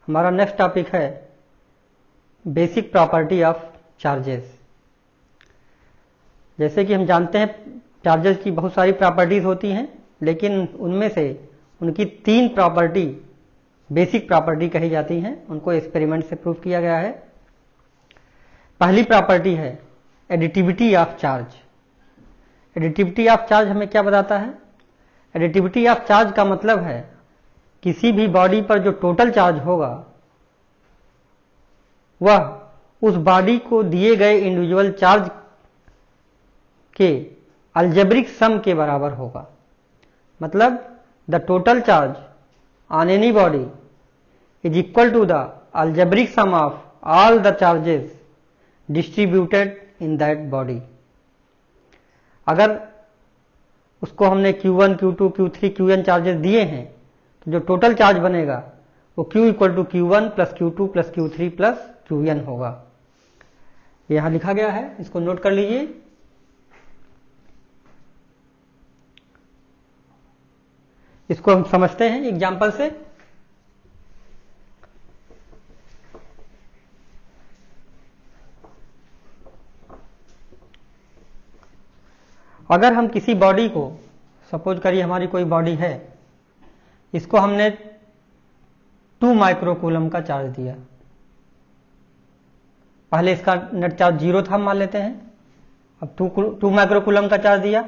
हमारा next topic है basic property of charges. जैसे कि हम जानते हैं चार्जेस की बहुत सारी प्रॉपर्टीज होती हैं, लेकिन उनमें से उनकी 3 प्रॉपर्टी बेसिक प्रॉपर्टी कही जाती हैं, उनको एक्सपेरिमेंट से प्रूव किया गया है। पहली प्रॉपर्टी है additivity of charge. Additivity of charge हमें क्या बताता है? एडिटिविटी ऑफ चार्ज का मतलब है किसी भी बॉडी पर जो टोटल चार्ज होगा वह उस बॉडी को दिए गए इंडिविजुअल चार्ज के अलजेब्रिक सम के बराबर होगा। मतलब the total charge on any body is equal to the algebraic sum of all the charges distributed in that body. अगर उसको हमने Q1, Q2, Q3, Qn charges दिए हैं तो जो टोटल चार्ज बनेगा वो Q equal to Q1 plus Q2 plus Q3 plus Qn होगा। यहां लिखा गया है, इसको नोट कर लीजिए। इसको हम समझते हैं एग्जांपल से। अगर हम किसी बॉडी को, सपोज करिए हमारी कोई बॉडी है, इसको हमने 2 माइक्रोकूलम का चार्ज दिया। पहले इसका नेट चार्ज 0 था, मान लेते हैं। अब 2 माइक्रोकूलम का चार्ज दिया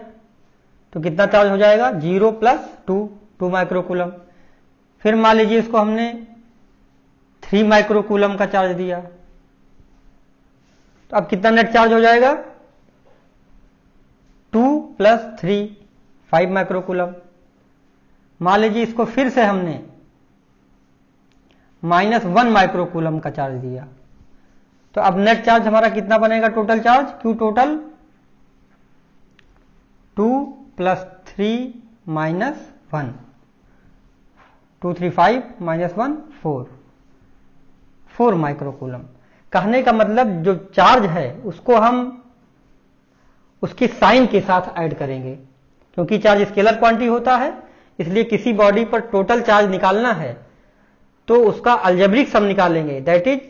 तो कितना चार्ज हो जाएगा? 0 प्लस 2 माइक्रोकूलम। फिर मान लीजिए इसको हमने 3 माइक्रोकूलम का चार्ज दिया तो अब कितना नेट चार्ज हो जाएगा? 2 प्लस 3 5 माइक्रोकूलम। मान लीजिए इसको फिर से हमने -1 माइक्रोकूलम का चार्ज दिया तो अब नेट चार्ज हमारा कितना बनेगा? Total charge Q total 2 plus 3 minus 1, 2 3 5 minus 1 4 microcoulomb. कहने का मतलब जो चार्ज है उसको हम उसके साइन के साथ ऐड करेंगे, क्योंकि चार्ज स्केलर क्वांटिटी होता है, इसलिए किसी बॉडी पर टोटल चार्ज निकालना है तो उसका अलजेब्रिक सम निकालेंगे, दैट इज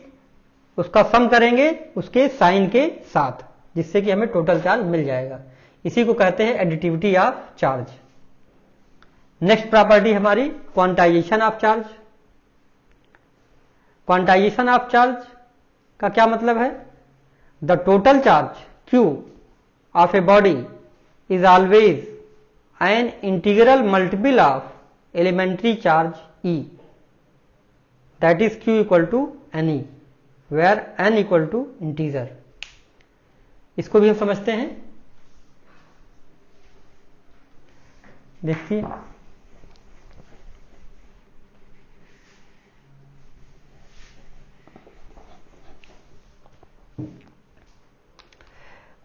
उसका सम करेंगे उसके साइन के साथ, जिससे कि हमें टोटल चार्ज मिल जाएगा। इसी को कहते हैं additivity of charge. Next property हमारी quantisation of charge. Quantisation of charge का क्या मतलब है? The total charge Q of a body is always an integral multiple of elementary charge E, that is Q equal to Ne, where N equal to integer। इसको भी हम समझते हैं, देखिए।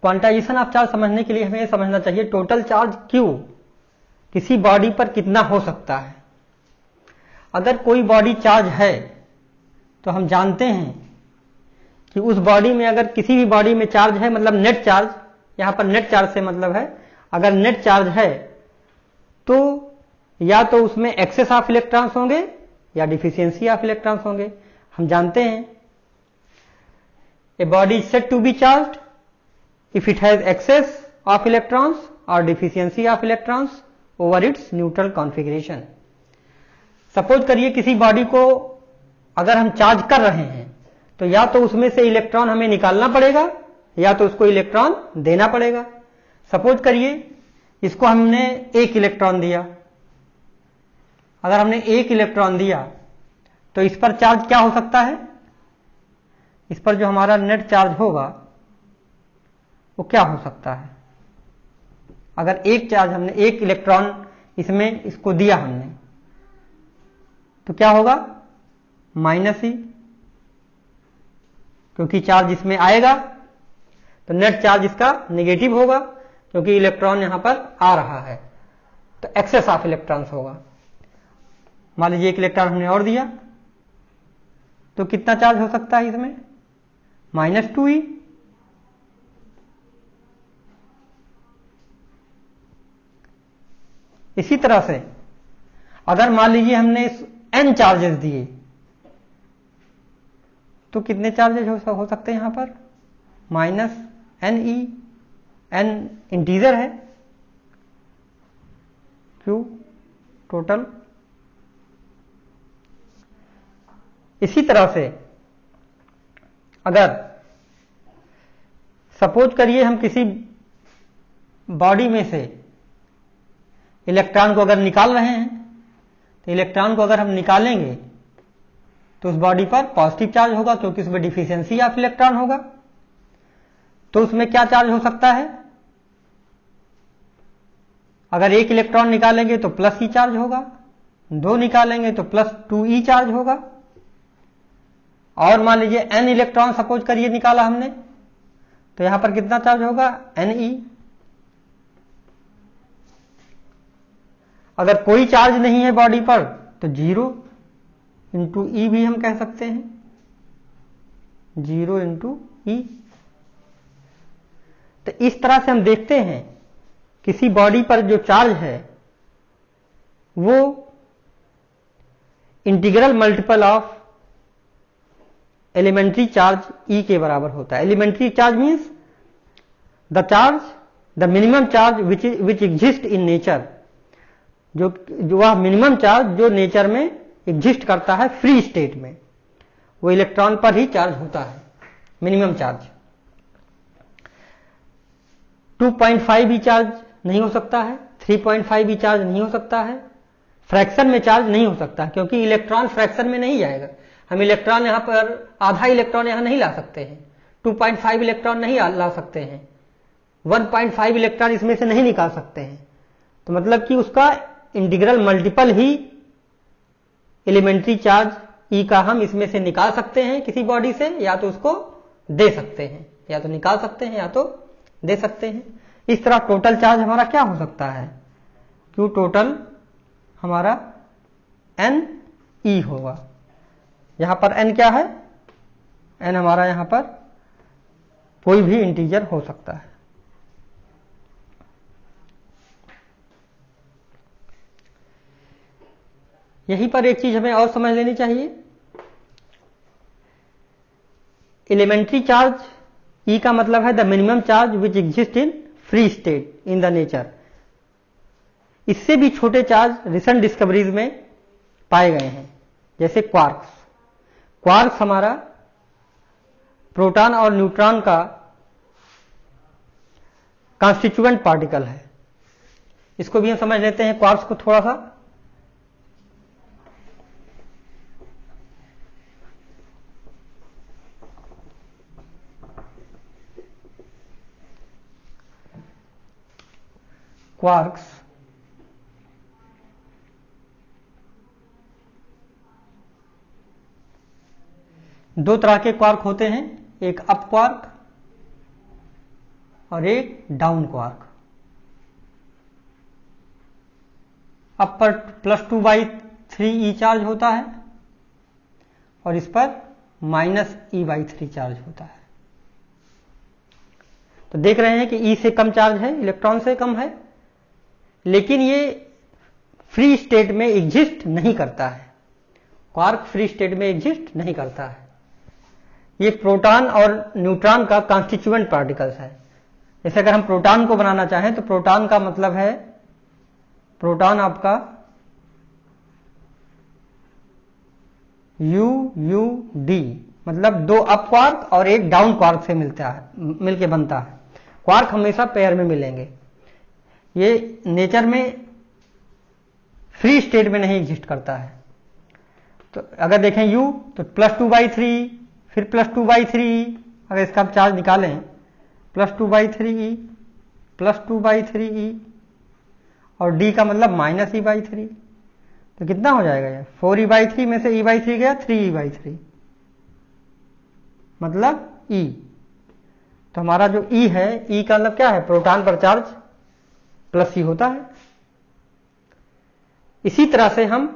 क्वांटाइजेशन ऑफ चार्ज समझने के लिए हमें यह समझना चाहिए टोटल चार्ज Q किसी बॉडी पर कितना हो सकता है। अगर कोई बॉडी चार्ज है तो हम जानते हैं कि उस बॉडी में, अगर किसी भी बॉडी में चार्ज है, मतलब नेट चार्ज, यहां पर नेट चार्ज से मतलब है अगर नेट चार्ज है तो या तो उसमें एक्सेस ऑफ इलेक्ट्रॉन्स होंगे या डिफिशियंसी ऑफ इलेक्ट्रॉन्स होंगे। हम जानते हैं a body is said to be charged if it has excess of electrons or deficiency of electrons over its neutral configuration। Suppose करिए किसी बॉडी को अगर हम चार्ज कर रहे हैं तो या तो उसमें से इलेक्ट्रॉन हमें निकालना पड़ेगा या तो उसको इलेक्ट्रॉन देना पड़ेगा। सपोज करिए इसको हमने 1 इलेक्ट्रॉन दिया। अगर हमने 1 इलेक्ट्रॉन दिया तो इस पर चार्ज क्या हो सकता है? इस पर जो हमारा नेट चार्ज होगा वो क्या हो सकता है? अगर 1 चार्ज हमने 1 इलेक्ट्रॉन इसमें इसको दिया हमने तो क्या होगा? -E, क्योंकि चार्ज इसमें आएगा तो नेट चार्ज इसका नेगेटिव होगा, क्योंकि इलेक्ट्रॉन यहां पर आ रहा है तो एक्सेस ऑफ इलेक्ट्रॉन्स होगा। मान लीजिए 1 इलेक्ट्रॉन हमने और दिया तो कितना चार्ज हो सकता है इसमें? -2E। इसी तरह से अगर मान लीजिए हमने n चार्जेस दिए तो कितने चार्जेज हो सकते हैं यहां पर? Minus n e, n integer है, क्यू टोटल। इसी तरह से अगर सपोज करिए हम किसी बॉडी में से इलेक्ट्रॉन को अगर निकाल रहे हैं, तो इलेक्ट्रॉन को अगर हम निकालेंगे तो उस बॉडी पर पॉजिटिव चार्ज होगा, क्योंकि उसमें डिफिशियंसी ऑफ इलेक्ट्रॉन होगा। तो उसमें क्या चार्ज हो सकता है? अगर एक इलेक्ट्रॉन निकालेंगे तो प्लस ई चार्ज होगा, दो निकालेंगे तो प्लस 2e चार्ज होगा। और मान लीजिए n इलेक्ट्रॉन सपोज करिए निकाला हमने, तो यहां पर कितना चार्ज होगा? Ne। अगर कोई चार्ज नहीं है बॉडी पर तो 0 इंटू ई भी हम कह सकते हैं, 0 इंटू ई। तो इस तरह से हम देखते हैं किसी बॉडी पर जो चार्ज है वो integral multiple of elementary charge e के बराबर होता है। Elementary charge means the charge, the minimum charge which exist in nature, जो वह मिनिमम चार्ज जो नेचर में एग्जिस्ट करता है फ्री स्टेट में, वो इलेक्ट्रॉन पर ही चार्ज होता है, मिनिमम चार्ज। 2.5 ई चार्ज नहीं हो सकता है, 3.5 ई चार्ज नहीं हो सकता है, फ्रैक्शन में चार्ज नहीं हो सकता, क्योंकि इलेक्ट्रॉन फ्रैक्शन में नहीं जाएगा। हम इलेक्ट्रॉन यहां पर आधा इलेक्ट्रॉन यहां नहीं ला सकते हैं, 2.5 इलेक्ट्रॉन नहीं ला सकते हैं, 1.5 इलेक्ट्रॉन इसमें से नहीं निकाल सकते हैं। तो मतलब कि उसका इंटीग्रल मल्टीपल ही एलिमेंट्री चार्ज ई का हम इसमें से निकाल सकते हैं किसी बॉडी से, या तो उसको दे सकते हैं, या तो निकाल सकते हैं या तो दे सकते हैं। इस तरह टोटल चार्ज हमारा क्या हो सकता है? क्यू टोटल हमारा एन ई होगा। यहां पर एन क्या है? एन हमारा यहां पर कोई भी इंटीजर हो सकता है। यहीं पर एक चीज हमें और समझ लेनी चाहिए, एलिमेंट्री चार्ज ई का मतलब है the minimum charge which exist in free state in the nature. इससे भी छोटे चार्ज रिसेंट डिस्कवरीज में पाए गए हैं, जैसे क्वार्क्स। क्वार्क्स हमारा प्रोटॉन और न्यूट्रॉन का कॉन्स्टिट्यूएंट पार्टिकल है। इसको भी हम समझ लेते हैं क्वार्क्स को थोड़ा सा। क्वार्क्स दो तरह के क्वार्क होते हैं, एक अप क्वार्क और एक डाउन क्वार्क। अप पर +2/3 चार्ज होता है और इस पर -e/3 चार्ज होता है। तो देख रहे हैं कि ई से कम चार्ज है, इलेक्ट्रॉन से कम है, लेकिन ये फ्री स्टेट में एग्जिस्ट नहीं करता है। क्वार्क फ्री स्टेट में एग्जिस्ट नहीं करता है। ये प्रोटॉन और न्यूट्रॉन का कॉन्स्टिट्यूएंट पार्टिकल्स है। जैसे अगर हम प्रोटॉन को बनाना चाहें तो प्रोटॉन का मतलब है, प्रोटॉन आपका UUD, मतलब दो अप क्वार्क और एक डाउन क्वार्क से मिलके बनता है। क्वार्क हमेशा पेयर में मिलेंगे। ये नेचर में फ्री स्टेट में नहीं एग्जिस्ट करता है। तो अगर देखें U तो +2/3, फिर +2/3, अगर इसका आप चार्ज निकालें +2/3e, +2/3e, और D का मतलब -e/3, तो कितना हो जाएगा ये? 4e/3 में से e/3 गया, 3e/3 मतलब E। तो हमारा जो E है, E का मतलब क्या है? प्रोटॉन पर चार्ज +E होता है। इसी तरह से हम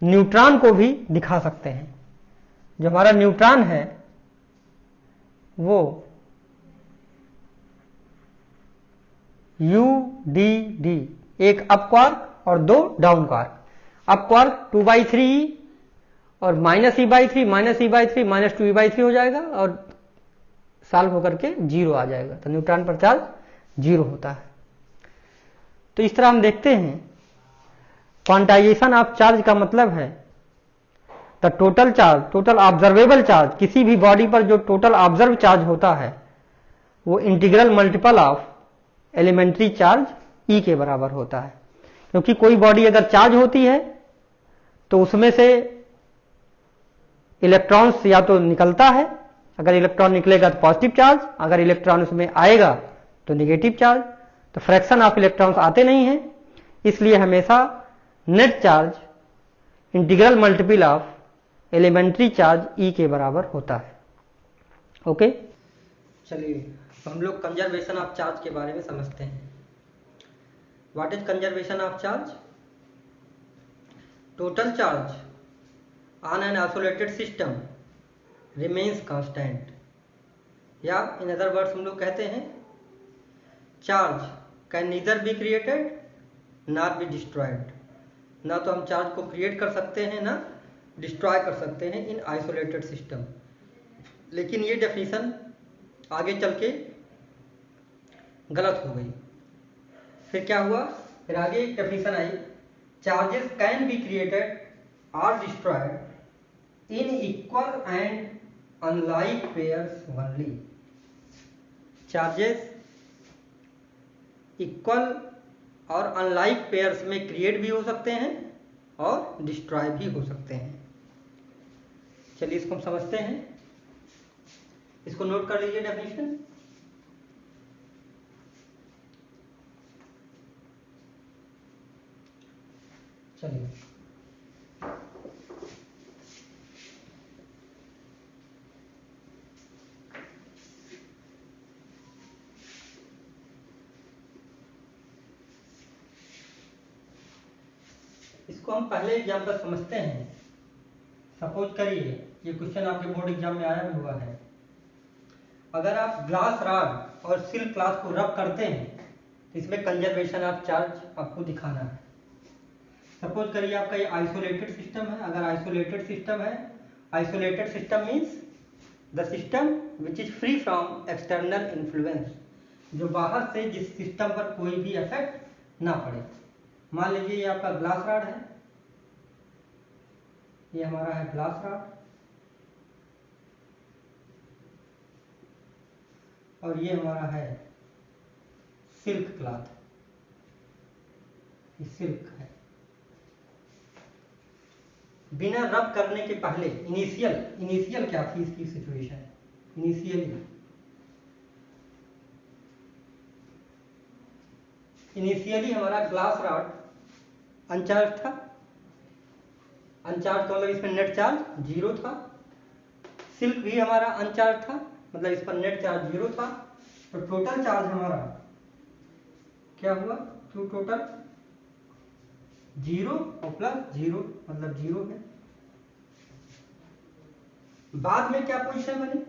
न्यूट्रॉन को भी दिखा सकते हैं। जो हमारा न्यूट्रॉन है वो UDD, एक अप क्वार्क और दो down quark. Up quark 2/3e और -e/3 -e/3 -2e/3 हो जाएगा और सॉल्व होकर के 0 आ जाएगा। तो न्यूट्रॉन पर चार्ज 0 होता है। तो इस तरह हम देखते हैं क्वांटाइजेशन ऑफ चार्ज का मतलब है the total charge, total observable charge, किसी भी बॉडी पर जो टोटल ऑब्जर्व चार्ज होता है वो integral multiple of elementary charge e के बराबर होता है। क्योंकि कोई बॉडी अगर चार्ज होती है तो उसमें से इलेक्ट्रॉन्स या तो निकलता है, अगर इलेक्ट्रॉन निकलेगा तो पॉजिटिव चार्ज, अगर इलेक्ट्रॉन उसमें आएगा तो नेगेटिव चार्ज। तो फ्रैक्शन ऑफ इलेक्ट्रॉन्स आते नहीं हैं, इसलिए हमेशा net charge integral multiple of elementary charge e के बराबर होता है। ओके, चलिए हम लोग कंजर्वेशन ऑफ चार्ज के बारे में समझते हैं। What is conservation of charge? Total charge on an isolated system remains constant, या इन अदर वर्ड्स हम लोग कहते हैं charge can neither be created nor be destroyed. ना तो हम चार्ज को क्रिएट कर सकते हैं ना डिस्ट्रॉय कर सकते हैं इन आइसोलेटेड सिस्टम। लेकिन ये डेफिनेशन आगे चल के गलत हो गई। फिर क्या हुआ? फिर आगे एक डेफिनेशन आई, चार्जेस कैन बी क्रिएटेड और destroyed in equal and unlike pairs only. Charges equal और अनलाइक पेयर्स में क्रिएट भी हो सकते हैं और डिस्ट्रॉय भी हो सकते हैं। चलिए इसको हम समझते हैं, इसको नोट कर लीजिए डेफिनेशन। चलिए इसको हम पहले एग्जाम्पल समझते हैं। सपोज करिए ये क्वेश्चन आपके बोर्ड एग्जाम में आया भी हुआ है। अगर आप ग्लास रॉड और सिल्क क्लॉथ को रब करते हैं तो इसमें कंजर्वेशन ऑफ चार्ज आपको दिखाना है। सपोज करिए आपका ये आइसोलेटेड सिस्टम है। अगर आइसोलेटेड सिस्टम है, isolated system means the system which is free from external influence, जो बाहर से जिस सिस्टम पर कोई भी इफेक्ट ना पड़े। मान लीजिए ये आपका ग्लास रॉड है, ये हमारा है ग्लास रॉड, और ये हमारा है सिल्क क्लॉथ, ये सिल्क है। बिना रब करने के पहले इनिशियल क्या थी इसकी सिचुएशन? इनिशियली हमारा ग्लास रॉड अनचार्ज था। अनचार्ज का मतलब इसमें नेट चार्ज 0 था। सिल्क भी हमारा अनचार्ज था, मतलब इस पर नेट चार्ज 0 था। तो टोटल चार्ज हमारा क्या हुआ? Q टोटल 0 और प्लस 0 मतलब 0 है। बाद में क्या पोजीशन बनी?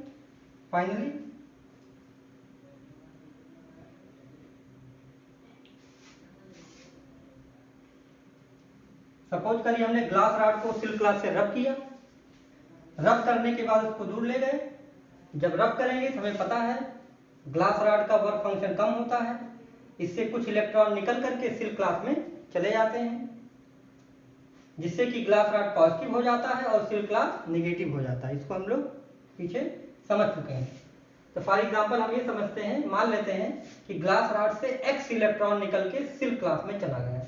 फाइनली सपोज करिए हमने ग्लास रॉड को सिल्क क्लॉथ से रब किया। रब करने के बाद उसको दूर ले गए। जब रब करेंगे तो हमें पता है ग्लास रॉड का वर्क फंक्शन कम होता है, इससे कुछ इलेक्ट्रॉन निकल करके सिल्क क्लॉथ में चले जाते हैं, जिससे कि ग्लास रॉड पॉजिटिव हो जाता है और सिल्क क्लॉथ नेगेटिव हो जाता है। इसको हम लोग पीछे समझ चुके हैं। तो फॉर एग्जांपल हम ये समझते हैं, मान लेते हैं कि ग्लास रॉड से x इलेक्ट्रॉन निकल के सिल्क क्लॉथ में चला गया।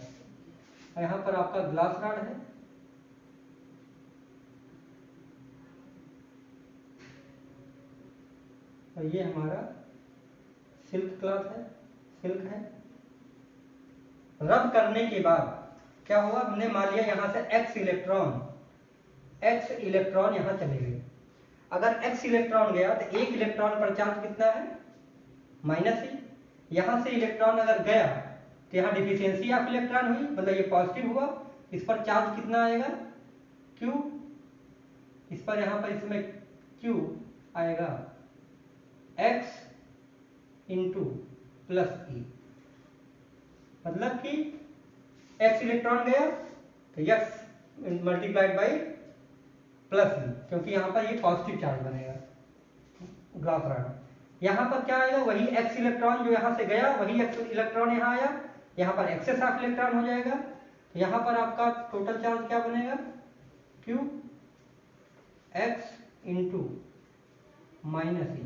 यहां पर आपका ग्लास रॉड है, और ये हमारा सिल्क क्लॉथ है, सिल्क है। रब करने के बाद क्या हुआ? हमने मान लिया यहां से x इलेक्ट्रॉन यहां चले गए। अगर x इलेक्ट्रॉन गया तो एक इलेक्ट्रॉन पर चार्ज कितना है? -e। यहां से इलेक्ट्रॉन अगर गया तो यहाँ डिफिशियंसी ऑफ इलेक्ट्रॉन हुई, मतलब ये पॉजिटिव हुआ। इस पर चार्ज कितना आएगा? Q। इस पर यहां पर इसमें Q आएगा x इंटू प्लस E, मतलब कि x इलेक्ट्रॉन गया तो x मल्टीप्लाइड बाई प्लस ई, क्योंकि यहाँ पर ये पॉजिटिव चार्ज बनेगा ग्लास रॉड। यहाँ पर क्या आएगा, वही एक्स इलेक्ट्रॉन जो यहाँ से गया वही एक्स इलेक्ट्रॉन यहाँ आया, यहाँ पर एक्सेस ऑफ इलेक्ट्रॉन हो जाएगा। तो यहाँ पर आपका टोटल चार्ज क्या बनेगा, क्यू एक्स इंटू माइनस ई।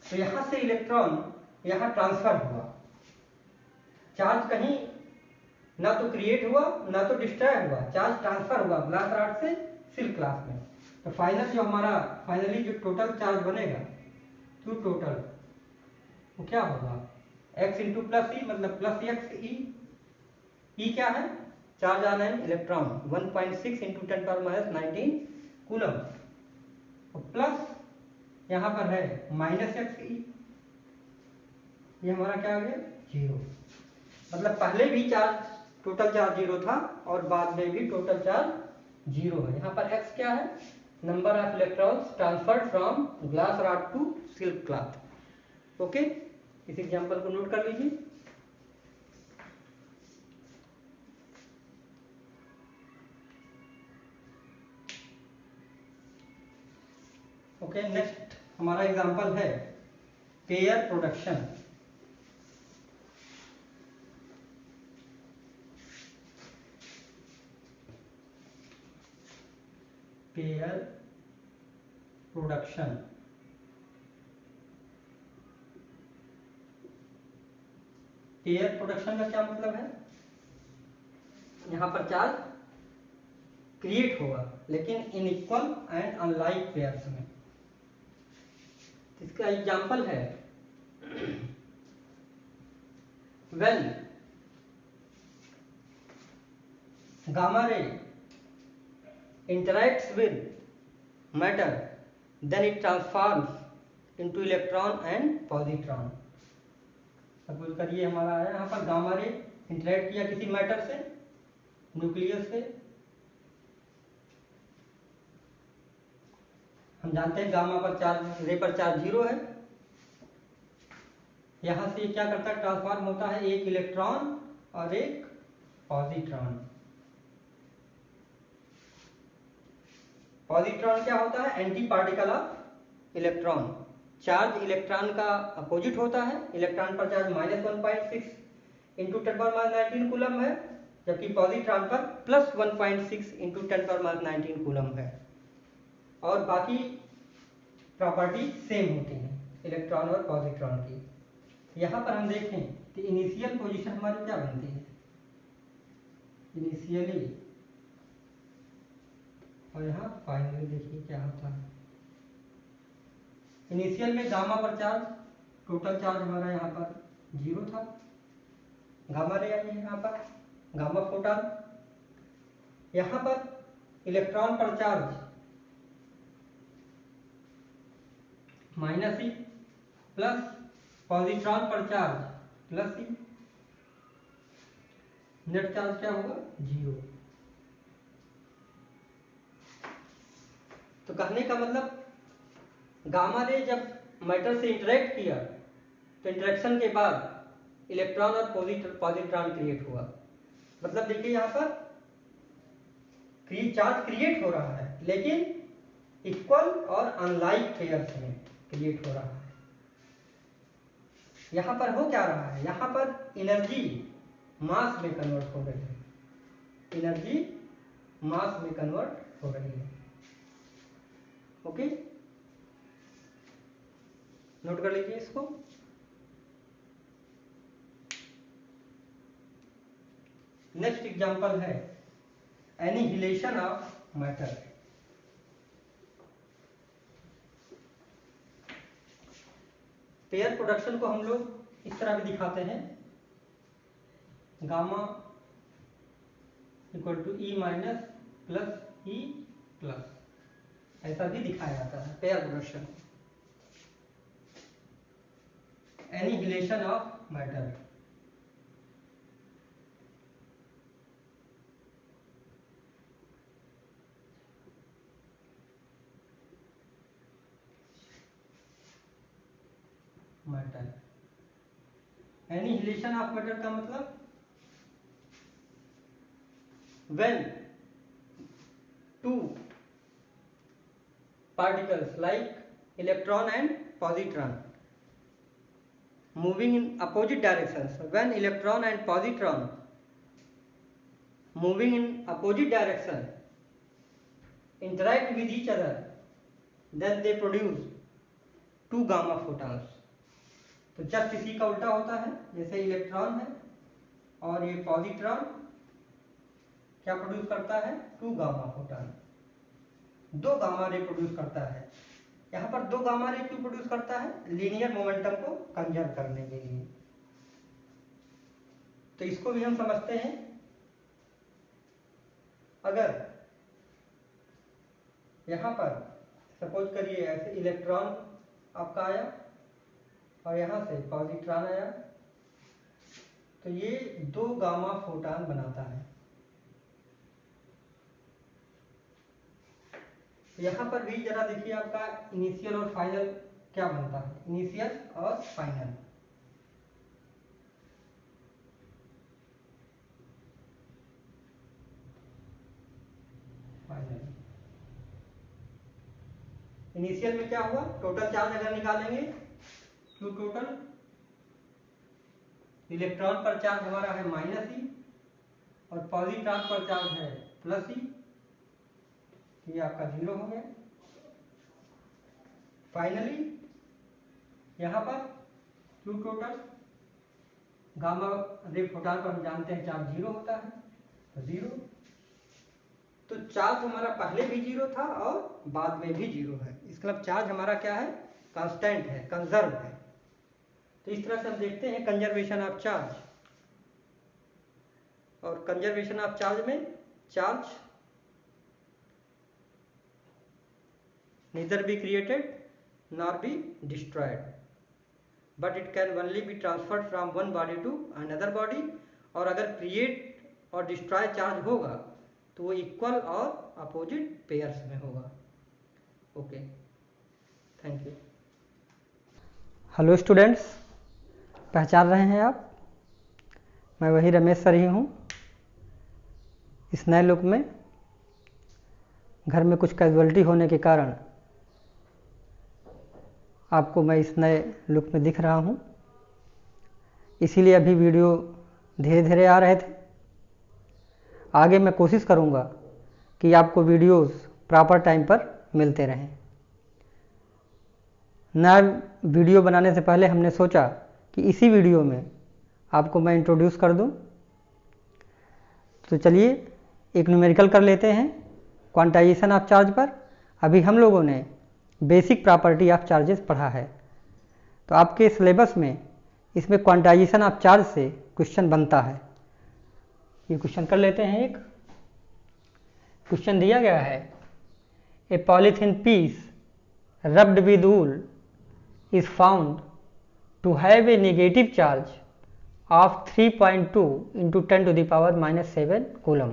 तो यहां से इलेक्ट्रॉन यहां ट्रांसफर हुआ, चार्ज कहीं ना तो क्रिएट हुआ ना तो डिस्ट्रॉय हुआ, चार्ज ट्रांसफर हुआ ग्लास रॉड से सिल्क क्लास में। तो फाइनली जो टोटल चार्ज बनेगा क्यू टोटल वो क्या होगा, x इंटू प्लस ई, मतलब प्लस एक्स ई। ई क्या है, charge on an electron 1.6 into 10⁻19 coulomb, plus यहां पर है माइनस एक्स ई, ये हमारा क्या आ गया, जीरो। मतलब पहले भी चार्ज टोटल चार्ज जीरो था और बाद में भी टोटल चार्ज जीरो है। यहाँ पर x क्या है, number of electrons transferred from glass rod to silk cloth. Okay, इस एग्जांपल को नोट कर लीजिए। ओके, नेक्स्ट हमारा एग्जांपल है pair production. Pair production, pair production का क्या मतलब है, यहां पर चार्ज क्रिएट होगा लेकिन इनइक्वल एंड अनलाइक पेयर्स में। इसका एग्जांपल है when gamma ray interacts with matter then it transforms into electron and positron। Suppose करिए हमारा है यहाँ पर गामा रे इंटरेक्ट किया किसी मैटर से, न्यूक्लियस से। हम जानते हैं गामा पर चार्ज, रे पर चार्ज जीरो है। यहां से क्या करता है, ट्रांसफॉर्म होता है एक इलेक्ट्रॉन और एक पॉजिट्रॉन। पॉजिट्रॉन क्या होता है, anti particle of electron. Charge electron का अपोजिट होता है, इलेक्ट्रॉन पर चार्ज -1.6 इंटू 10⁻19 कूलम है, जबकि पॉजिट्रॉन पर +1.6 इंटू 10⁻19 कूलम है। और बाकी प्रॉपर्टी सेम होती है इलेक्ट्रॉन और पॉजिट्रॉन की। यहां पर हम देखें कि इनिशियल पोजीशन हमारी क्या बनती है, इनिशियली, और यहाँ फाइनली देखिए क्या होता है। इनिशियल में गामा पर चार्ज, टोटल चार्ज हमारा यहाँ पर जीरो था, गामा रे आई है यहाँ पर, गामा फोटॉन। यहाँ पर इलेक्ट्रॉन पर चार्ज -e प्लस पॉजिट्रॉन पर चार्ज +e, नेट चार्ज क्या होगा, जीरो। तो कहने का मतलब गामा रे जब मैटर से इंटरेक्ट किया तो इंटरेक्शन के बाद इलेक्ट्रॉन और पॉजिट्रॉन क्रिएट हुआ। मतलब देखिए यहाँ पर चार्ज क्रिएट हो रहा है लेकिन इक्वल और अनलाइक पेयर्स में क्रिएट हो रहा है। यहां पर हो क्या रहा है, यहां पर एनर्जी मास में कन्वर्ट हो रही है, एनर्जी मास में कन्वर्ट हो रही है। ओके, नोट कर लीजिए इसको। नेक्स्ट एग्जांपल है annihilation of matter. Pair production को हम लोग इस तरह भी दिखाते हैं, gamma equal to e minus plus e plus, ऐसा भी दिखाया जाता है pair production. Annihilation of matter, matter, annihilation of matter का मतलब when two particles like electron and positron moving in opposite directions, when electron and positron moving in opposite direction interact with each other, then they produce two gamma photons. तो just इसी का उल्टा होता है, जैसे electron है और ये पॉजिट्रॉन क्या प्रोड्यूस करता है, टू गामा फोटॉन, दो गामा रे प्रोड्यूस करता है। यहाँ पर दो गामा रे क्यों प्रोड्यूस करता है, लीनियर मोमेंटम को कंजर्व करने के लिए। तो इसको भी हम समझते हैं। अगर यहाँ पर सपोज करिए ऐसे इलेक्ट्रॉन आपका आया और यहाँ से पॉजिट्रॉन आया, तो ये दो गामा फोटॉन बनाता है। तो यहाँ पर भी जरा देखिए आपका इनिशियल और फाइनल क्या बनता है, इनिशियल और फाइनल। इनिशियल में क्या हुआ, टोटल चार्ज अगर निकालेंगे Q टोटल, इलेक्ट्रॉन पर चार्ज हमारा है -e और पॉजिट्रॉन पर चार्ज है +e, ये आपका 0 हो गया। फाइनली यहाँ पर Q total gamma ray photon पर हम जानते हैं चार्ज 0 होता है, तो 0। तो चार्ज हमारा पहले भी 0 था और बाद में भी 0 है, इसका मतलब चार्ज हमारा क्या है, कांस्टेंट है, कंजर्व है। तो इस तरह से हम देखते हैं कंजर्वेशन ऑफ चार्ज। और कंजर्वेशन ऑफ चार्ज में charge neither be created nor be destroyed, but it can only be transferred from one body to another body। और अगर क्रिएट और डिस्ट्रॉय चार्ज होगा तो वो इक्वल और अपोजिट पेयर्स में होगा। Okay, thank you. Hello students, पहचान रहे हैं आप, मैं वही रमेश सर ही हूँ। इस नए लुक में घर में कुछ कैजुअलिटी होने के कारण आपको मैं इस नए लुक में दिख रहा हूँ, इसीलिए अभी वीडियो धीरे धीरे आ रहे थे। आगे मैं कोशिश करूँगा कि आपको वीडियोस प्रॉपर टाइम पर मिलते रहें। नया वीडियो बनाने से पहले हमने सोचा कि इसी वीडियो में आपको मैं इंट्रोड्यूस कर दूं। तो चलिए एक न्यूमेरिकल कर लेते हैं क्वांटाइजेशन ऑफ चार्ज पर। अभी हम लोगों ने बेसिक प्रॉपर्टी ऑफ चार्जेस पढ़ा है, तो आपके सिलेबस में इसमें क्वांटाइजेशन ऑफ चार्ज से क्वेश्चन बनता है। ये क्वेश्चन कर लेते हैं। एक क्वेश्चन दिया गया है, a polythene piece rubbed with wool is found to have a negative charge of 3.2 into 10 to the power -7 coulomb.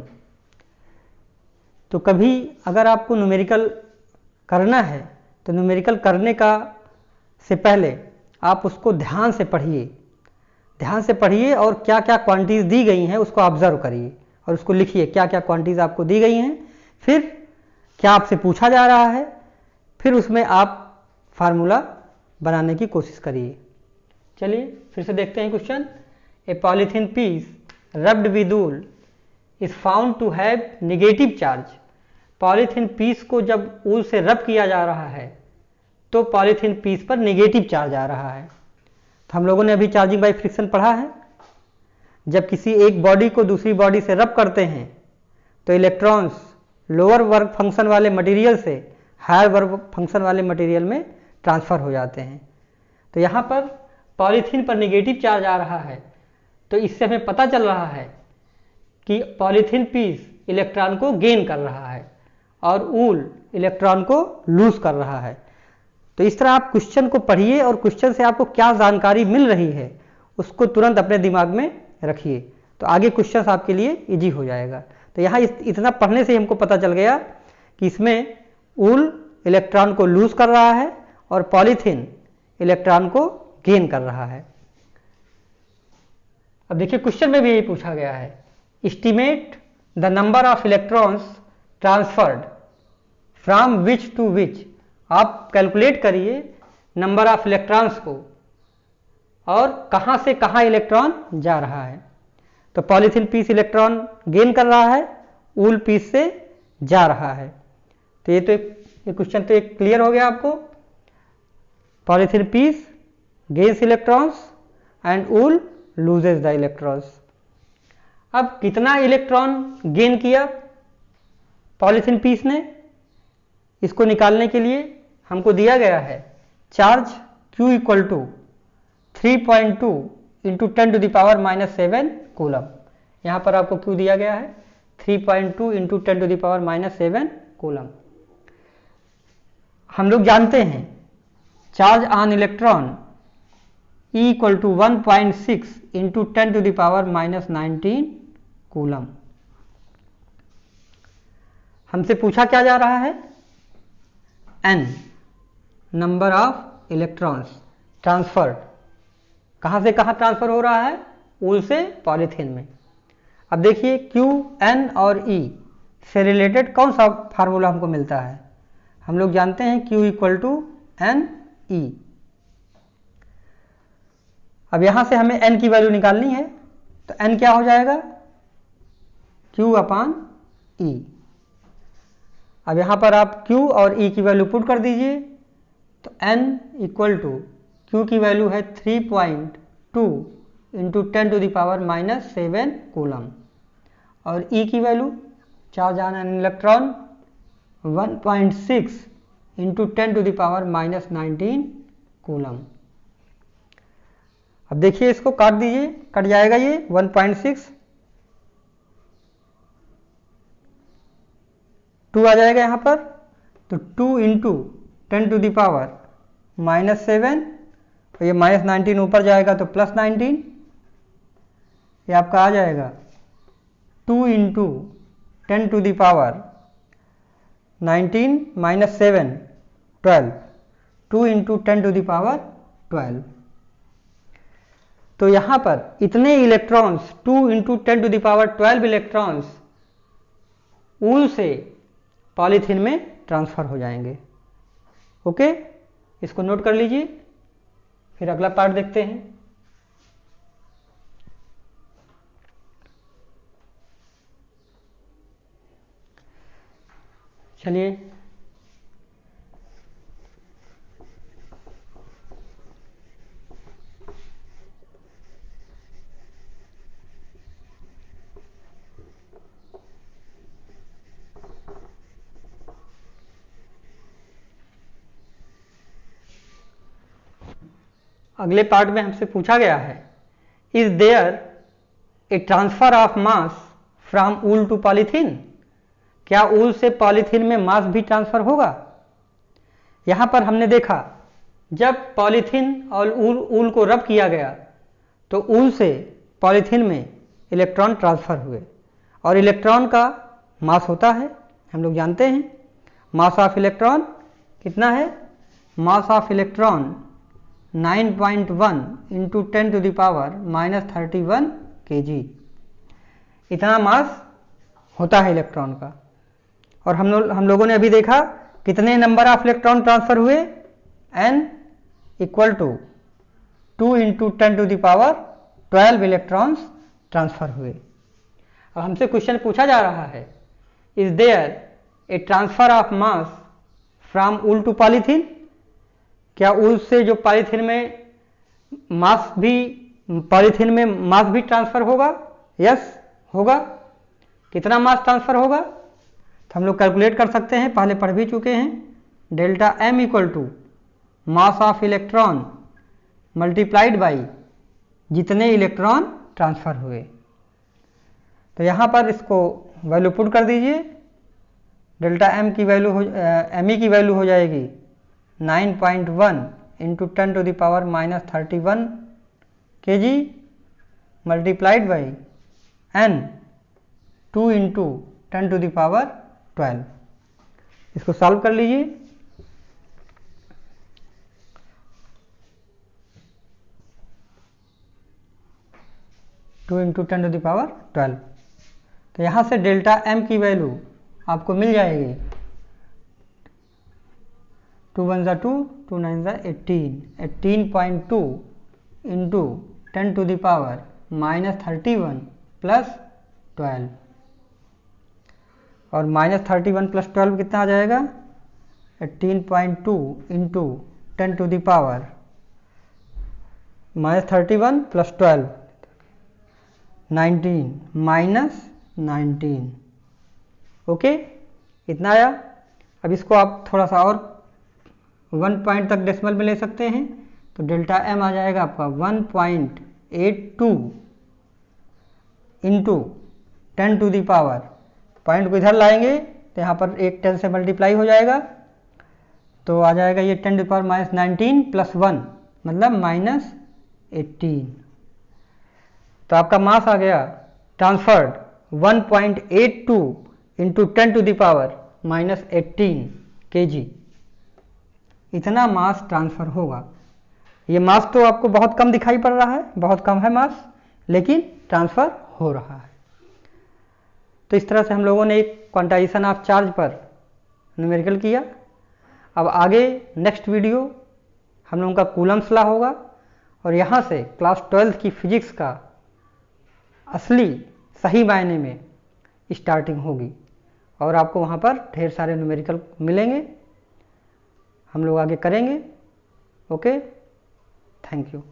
तो कभी अगर आपको न्यूमेरिकल करना है तो न्यूमेरिकल करने का से पहले आप उसको ध्यान से पढ़िए और क्या क्या क्वांटिटीज दी गई हैं उसको ऑब्जर्व करिए और उसको लिखिए, क्या क्या क्वांटिटीज आपको दी गई हैं, फिर क्या आपसे पूछा जा रहा है, फिर उसमें आप फार्मूला बनाने की कोशिश करिए। चलिए फिर से देखते हैं question. A polythene piece rubbed with wool is found to have negative charge. Polythene piece को जब वूल से रब किया जा रहा है तो पॉलीथीन पीस पर नेगेटिव चार्ज आ रहा है। तो हम लोगों ने अभी चार्जिंग बाय फ्रिक्शन पढ़ा है। जब किसी एक बॉडी को दूसरी बॉडी से रब करते हैं तो इलेक्ट्रॉन्स लोअर वर्क फंक्शन वाले मटेरियल से हायर वर्क फंक्शन वाले मटेरियल में ट्रांसफर हो जाते हैं। तो यहाँ पर पॉलीथीन पर नेगेटिव चार्ज आ रहा है, तो इससे हमें पता चल रहा है कि पॉलीथीन पीस इलेक्ट्रॉन को गेन कर रहा है और वूल इलेक्ट्रॉन को लूज कर रहा है। तो इस तरह आप क्वेश्चन को पढ़िए और क्वेश्चन से आपको क्या जानकारी मिल रही है उसको तुरंत अपने दिमाग में रखिए, तो आगे क्वेश्चन आपके लिए इजी हो जाएगा। तो यहाँ इतना पढ़ने से हमको पता चल गया कि इसमें वूल इलेक्ट्रॉन को लूज कर रहा है और पॉलीथीन इलेक्ट्रॉन को गेन कर रहा है। अब देखिए क्वेश्चन में भी यही पूछा गया है, estimate the number of electrons transferred from which to which, आप कैलकुलेट करिए नंबर ऑफ इलेक्ट्रॉन्स को और कहाँ से कहाँ इलेक्ट्रॉन जा रहा है। तो पॉलीथीन पीस इलेक्ट्रॉन गेन कर रहा है, वूल पीस से जा रहा है। तो ये क्वेश्चन तो एक क्लियर हो गया आपको। Polythene piece gains electrons and wool loses the electrons. अब कितना इलेक्ट्रॉन गेन किया पॉलीथीन पीस ने, इसको निकालने के लिए हमको दिया गया है charge Q equal to 3.2 into 10⁻⁻7 coulomb. यहाँ पर आपको Q दिया गया है 3.2 इंटू 10⁻⁻7 कूलम। हम लोग जानते हैं charge on electron E equal to 1.6 into 10⁻⁻19 coulomb. हमसे पूछा क्या जा रहा है, N number of electrons transferred, कहाँ से कहाँ ट्रांसफर हो रहा है, वूल से पॉलीथीन में। अब देखिए Q, N और E से रिलेटेड कौन सा फार्मूला हमको मिलता है, हम लोग जानते हैं Q equal to N E। अब यहां से हमें N की वैल्यू निकालनी है, तो N क्या हो जाएगा, Q अपान E। अब यहां पर आप Q और E की वैल्यू पुट कर दीजिए, तो N इक्वल टू Q की वैल्यू है 3.2 इंटू 10⁻⁻7 कूलम और E की value charge on an electron 1.6 into 10⁻⁻19 coulomb. अब देखिए इसको काट दीजिए, कट जाएगा ये 1.6, 2 आ जाएगा यहाँ पर, तो 2 इंटू 10⁻⁻7, तो ये -19 ऊपर जाएगा तो +19, ये आपका आ जाएगा 2 इंटू 10⁻⁻19 - 7 12, 2 इंटू 10⁻12। तो यहाँ पर इतने इलेक्ट्रॉन्स 2 इंटू 10⁻12 इलेक्ट्रॉन्स वूल से पॉलीथीन में ट्रांसफर हो जाएंगे। ओके, इसको नोट कर लीजिए, फिर अगला पार्ट देखते हैं। चलिए अगले पार्ट में हमसे पूछा गया है, is there a transfer of mass from wool to polythene, क्या वूल से पॉलीथीन में मास भी ट्रांसफर होगा। यहां पर हमने देखा जब पॉलीथीन और वूल को रब किया गया तो वूल से पॉलीथीन में इलेक्ट्रॉन ट्रांसफर हुए और इलेक्ट्रॉन का मास होता है, हम लोग जानते हैं मास ऑफ इलेक्ट्रॉन कितना है, मास ऑफ इलेक्ट्रॉन 9.1 इंटू 10⁻31 kg, इतना मास होता है इलेक्ट्रॉन का। और हम लोगों ने अभी देखा कितने नंबर ऑफ इलेक्ट्रॉन ट्रांसफर हुए, N equal to 2 into 10⁻12 electrons transfer हुए। अब हमसे क्वेश्चन पूछा जा रहा है, is there a transfer of mass from wool to polythene, क्या वूल से जो पॉलीथीन में मास भी, पॉलीथीन में मास भी ट्रांसफर होगा, यस होगा। कितना मास ट्रांसफर होगा, तो हम लोग कैलकुलेट कर सकते हैं, पहले पढ़ भी चुके हैं, delta M equal to mass of electron multiplied by जितने इलेक्ट्रॉन ट्रांसफर हुए। तो यहाँ पर इसको वैल्यू पुट कर दीजिए, डेल्टा M की वैल्यू ME की वैल्यू हो जाएगी 9.1 into 10⁻31 kg multiplied by N 2 into 10⁻12। इसको सॉल्व कर लीजिए, टू इंटू 10⁻12, तो यहाँ से डेल्टा एम की वैल्यू आपको मिल जाएगी 2 1 जा 2, 2 9 जा 18, 18.2 इंटू 10 टू द पावर -31 प्लस 12, और -31 प्लस 12 कितना आ जाएगा 18.2 इंटू 10 टू द पावर -31 प्लस 12 19 -19। ओके, इतना आया। अब इसको आप थोड़ा सा और 1 पॉइंट तक डेसिमल में ले सकते हैं, तो डेल्टा एम आ जाएगा आपका 1.82 into 10 to the power, point को इधर लाएंगे तो यहाँ पर एक 10 से मल्टीप्लाई हो जाएगा, तो आ जाएगा ये 10 टू दी पावर -19 प्लस 1 मतलब -18। तो आपका मास आ गया transferred 1.82 into 10 to the power -18 kg। इतना मास ट्रांसफर होगा। ये मास तो आपको बहुत कम दिखाई पड़ रहा है, बहुत कम है मास, लेकिन ट्रांसफर हो रहा है। तो इस तरह से हम लोगों ने एक क्वांटाइजेशन ऑफ चार्ज पर न्यूमेरिकल किया। अब आगे नेक्स्ट वीडियो हम लोगों का कूलम्स लॉ होगा, और यहाँ से क्लास 12th की फिजिक्स का असली सही मायने में स्टार्टिंग होगी, और आपको वहाँ पर ढेर सारे न्यूमेरिकल मिलेंगे, हम लोग आगे करेंगे। Okay, thank you.